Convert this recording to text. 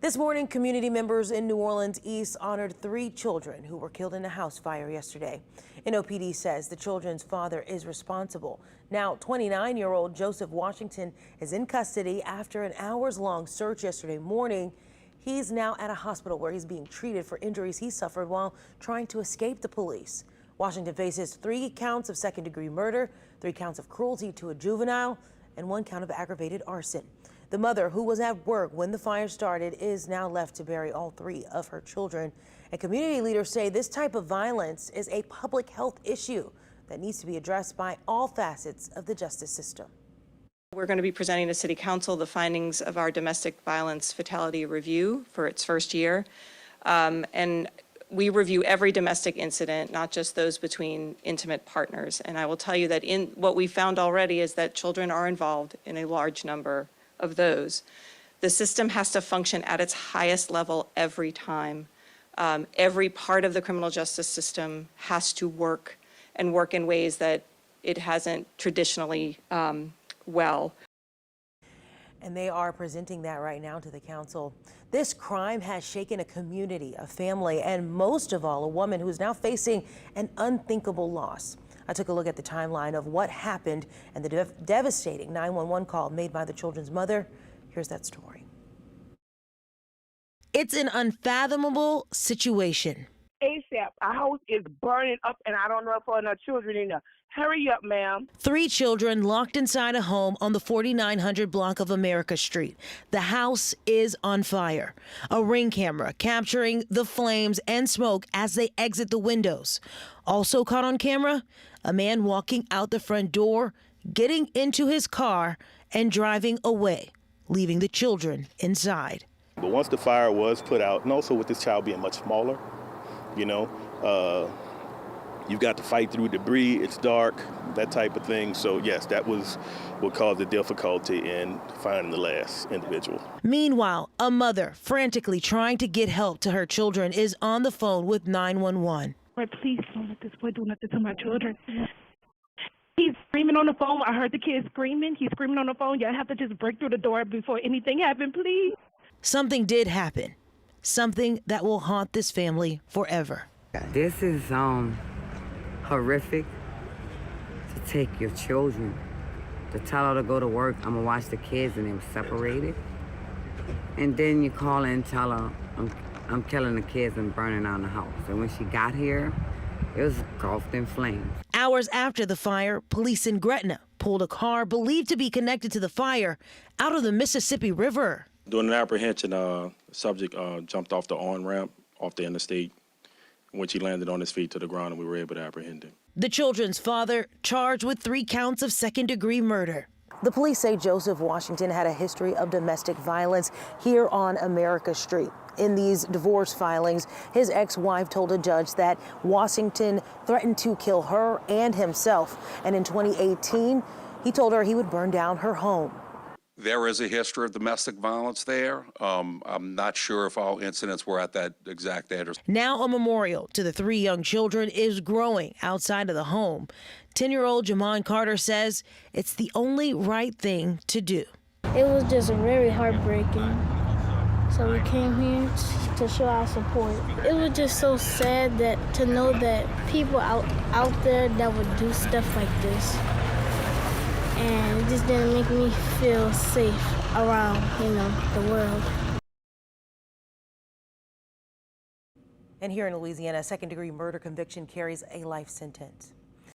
This morning, community members in New Orleans East honored 3 children who were killed in a house fire yesterday. NOPD says the children's father is responsible. Now, 29-year-old Joseph Washington is in custody after an hours-long search yesterday morning. He's now at a hospital where he's being treated for injuries he suffered while trying to escape the police. Washington faces 3 counts of second-degree murder, 3 counts of cruelty to a juvenile, and 1 count of aggravated arson. The mother, who was at work when the fire started, is now left to bury all 3 of her children. And community leaders say this type of violence is a public health issue that needs to be addressed by all facets of the justice system. We're going to be presenting to City Council the findings of our domestic violence fatality review for its first year. And we review every domestic incident, not just those between intimate partners. And I will tell you that what we found already is that children are involved in a large number of those. The system has to function at its highest level every time. Every part of the criminal justice system has to work and work in ways that it hasn't traditionally well. And they are presenting that right now to the council. This crime has shaken a community, a family, and most of all, a woman who is now facing an unthinkable loss. I took a look at the timeline of what happened and the devastating 911 call made by the children's mother. Here's that story. It's an unfathomable situation. ASAP, our house is burning up and I don't know if our children in there. Hurry up, ma'am. 3 children locked inside a home on the 4900 block of America Street. The house is on fire. A Ring camera capturing the flames and smoke as they exit the windows. Also caught on camera, a man walking out the front door, getting into his car and driving away, leaving the children inside. But once the fire was put out, and also with this child being much smaller, you know, you've got to fight through debris, it's dark, that type of thing. So yes, that was what caused the difficulty in finding the last individual. Meanwhile, a mother frantically trying to get help to her children is on the phone with 911. Please don't let this boy do nothing to my children. He's screaming on the phone. I heard the kid screaming. He's screaming on the phone. Y'all have to just break through the door before anything happens, please. Something did happen. Something that will haunt this family forever. This is horrific to take your children, to tell her to go to work, I'm gonna watch the kids and they were separated. And then you call and tell her, I'm killing the kids and burning down the house. And when she got here, it was engulfed in flames. Hours after the fire, police in Gretna pulled a car believed to be connected to the fire out of the Mississippi River. During an apprehension, the subject jumped off the on-ramp off the interstate. When he landed on his feet to the ground, and we were able to apprehend him. The children's father charged with 3 counts of second-degree murder. The police say Joseph Washington had a history of domestic violence here on America Street. In these divorce filings, his ex-wife told a judge that Washington threatened to kill her and himself. And in 2018, he told her he would burn down her home. There is a history of domestic violence there. I'm not sure if all incidents were at that exact address. Now a memorial to the 3 young children is growing outside of the home. 10-year-old Jamon Carter says it's the only right thing to do. It was just very heartbreaking. So we came here to show our support. It was just so sad that to know that people out there that would do stuff like this. And it just didn't make me feel safe around, the world. And here in Louisiana, a second-degree murder conviction carries a life sentence.